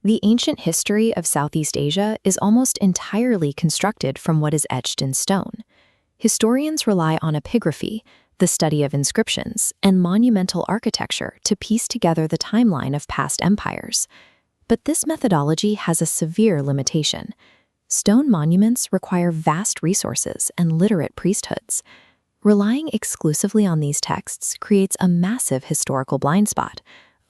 The ancient history of Southeast Asia is almost entirely constructed from what is etched in stone. Historians rely on epigraphy, the study of inscriptions, and monumental architecture to piece together the timeline of past empires. But this methodology has a severe limitation. Stone monuments require vast resources and literate priesthoods. Relying exclusively on these texts creates a massive historical blind spot,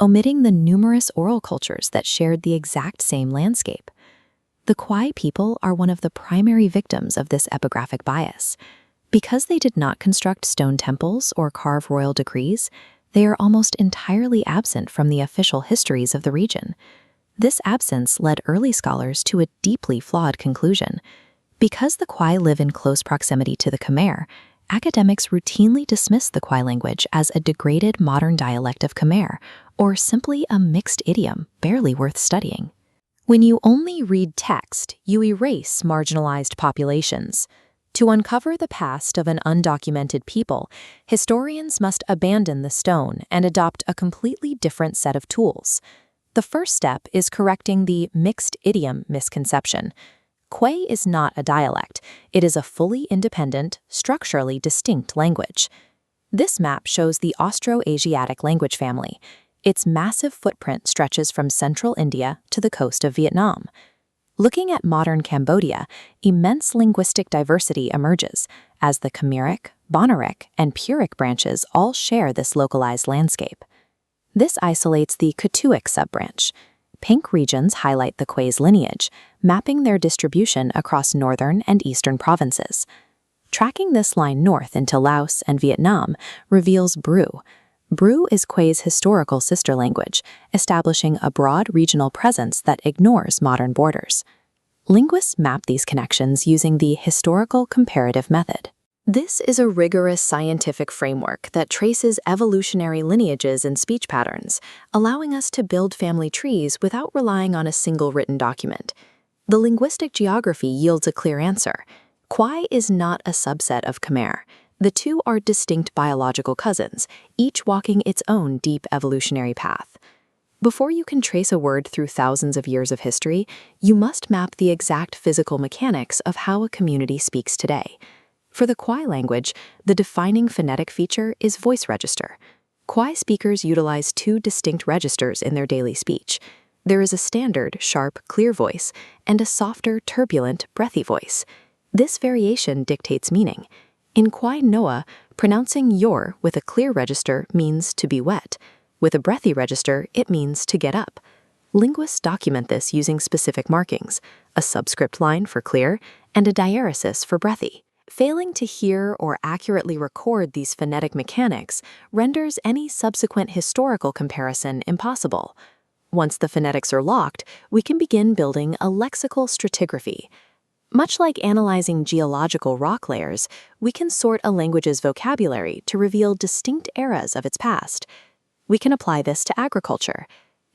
omitting the numerous oral cultures that shared the exact same landscape. The Kuay people are one of the primary victims of this epigraphic bias. Because they did not construct stone temples or carve royal decrees, they are almost entirely absent from the official histories of the region. This absence led early scholars to a deeply flawed conclusion. Because the Kuay live in close proximity to the Khmer, academics routinely dismiss the Kuay language as a degraded modern dialect of Khmer, or simply a mixed idiom barely worth studying. When you only read text, you erase marginalized populations. To uncover the past of an undocumented people, historians must abandon the stone and adopt a completely different set of tools. The first step is correcting the mixed idiom misconception. Kuay is not a dialect. It is a fully independent, structurally distinct language. This map shows the Austroasiatic language family. Its massive footprint stretches from central India to the coast of Vietnam. Looking at modern Cambodia, immense linguistic diversity emerges, as the Khmeric, Bonaric, and Puric branches all share this localized landscape. This isolates the Katuic subbranch. Pink regions highlight the Kuay's lineage, mapping their distribution across northern and eastern provinces. Tracking this line north into Laos and Vietnam reveals Bru. Bru is Kuay's historical sister language, establishing a broad regional presence that ignores modern borders. Linguists map these connections using the historical comparative method. This is a rigorous scientific framework that traces evolutionary lineages and speech patterns, allowing us to build family trees without relying on a single written document. The linguistic geography yields a clear answer. Kuay is not a subset of Khmer. The two are distinct biological cousins, each walking its own deep evolutionary path. Before you can trace a word through thousands of years of history, you must map the exact physical mechanics of how a community speaks today. For the Kuay language, the defining phonetic feature is voice register. Kuay speakers utilize two distinct registers in their daily speech. There is a standard, sharp, clear voice and a softer, turbulent, breathy voice. This variation dictates meaning. In Kuay Noa, pronouncing yor with a clear register means to be wet. With a breathy register, it means to get up. Linguists document this using specific markings, a subscript line for clear and a diaeresis for breathy. Failing to hear or accurately record these phonetic mechanics renders any subsequent historical comparison impossible. Once the phonetics are locked, we can begin building a lexical stratigraphy. Much like analyzing geological rock layers, we can sort a language's vocabulary to reveal distinct eras of its past. We can apply this to agriculture.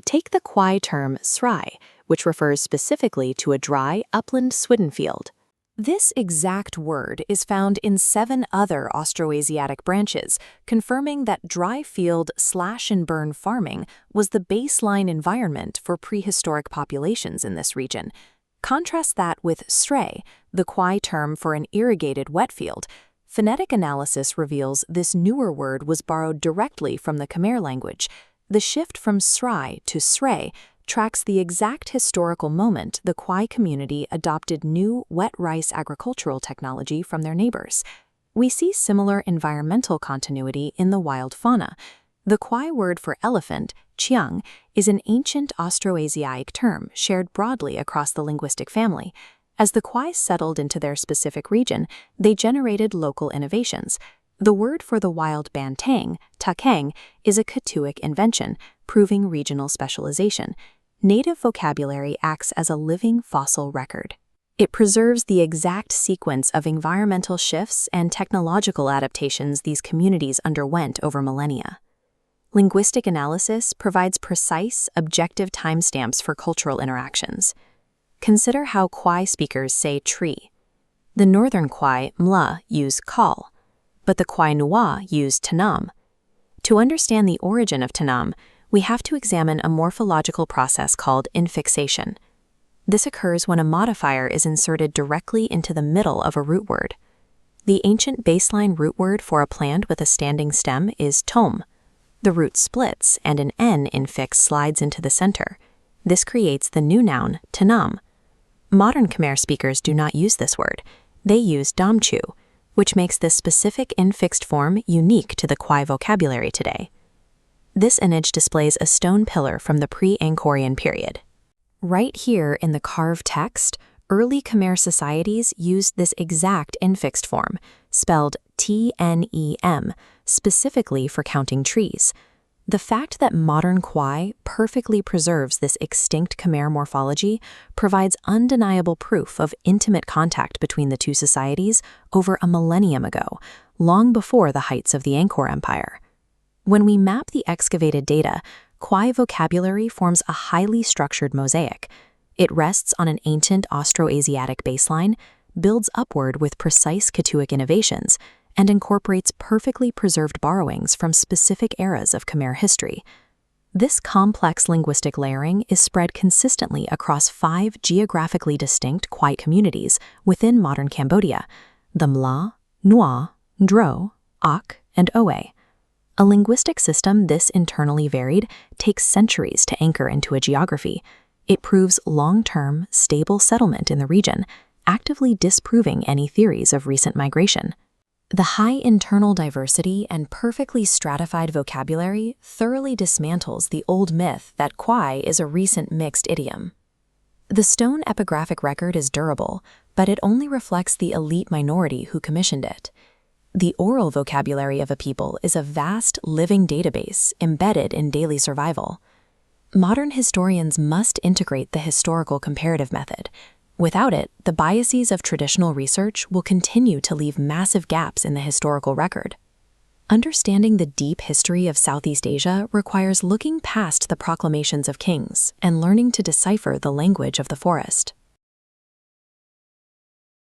Take the Kuay term srai, which refers specifically to a dry upland swidden field. This exact word is found in 7 other Austroasiatic branches, confirming that dry field slash-and-burn farming was the baseline environment for prehistoric populations in this region. Contrast that with srai, the Kuay term for an irrigated wet field. Phonetic analysis reveals this newer word was borrowed directly from the Khmer language. The shift from srai to srai tracks the exact historical moment the Kuay community adopted new wet rice agricultural technology from their neighbors. We see similar environmental continuity in the wild fauna. The Kuay word for elephant, chiang, is an ancient Austroasiatic term shared broadly across the linguistic family. As the Kuay settled into their specific region, they generated local innovations. The word for the wild bantang, takang, is a Katuic invention, proving regional specialization. Native vocabulary acts as a living fossil record. It preserves the exact sequence of environmental shifts and technological adaptations these communities underwent over millennia. Linguistic analysis provides precise, objective timestamps for cultural interactions. Consider how Kuay speakers say tree. The northern Kuay, mla, use kal, but the Kuay Noa use tanam. To understand the origin of tanam, we have to examine a morphological process called infixation. This occurs when a modifier is inserted directly into the middle of a root word. The ancient baseline root word for a plant with a standing stem is tom. The root splits and an N infix slides into the center. This creates the new noun tanam. Modern Khmer speakers do not use this word. They use damchu, which makes this specific infixed form unique to the Kuay vocabulary today. This image displays a stone pillar from the pre-Angkorian period. Right here in the carved text, early Khmer societies used this exact infixed form, spelled TNEM, specifically for counting trees. The fact that modern Kuay perfectly preserves this extinct Khmer morphology provides undeniable proof of intimate contact between the two societies over a millennium ago, long before the heights of the Angkor Empire. When we map the excavated data, Kuay vocabulary forms a highly structured mosaic. It rests on an ancient Austroasiatic baseline, builds upward with precise Katuic innovations, and incorporates perfectly preserved borrowings from specific eras of Khmer history. This complex linguistic layering is spread consistently across 5 geographically distinct Kuay communities within modern Cambodia: the Mla, Nua, Dro, Ak, and Oe. A linguistic system this internally varied takes centuries to anchor into a geography. It proves long-term, stable settlement in the region, actively disproving any theories of recent migration. The high internal diversity and perfectly stratified vocabulary thoroughly dismantles the old myth that Kuay is a recent mixed idiom. The stone epigraphic record is durable, but it only reflects the elite minority who commissioned it. The oral vocabulary of a people is a vast, living database embedded in daily survival. Modern historians must integrate the historical comparative method. Without it, the biases of traditional research will continue to leave massive gaps in the historical record. Understanding the deep history of Southeast Asia requires looking past the proclamations of kings and learning to decipher the language of the forest.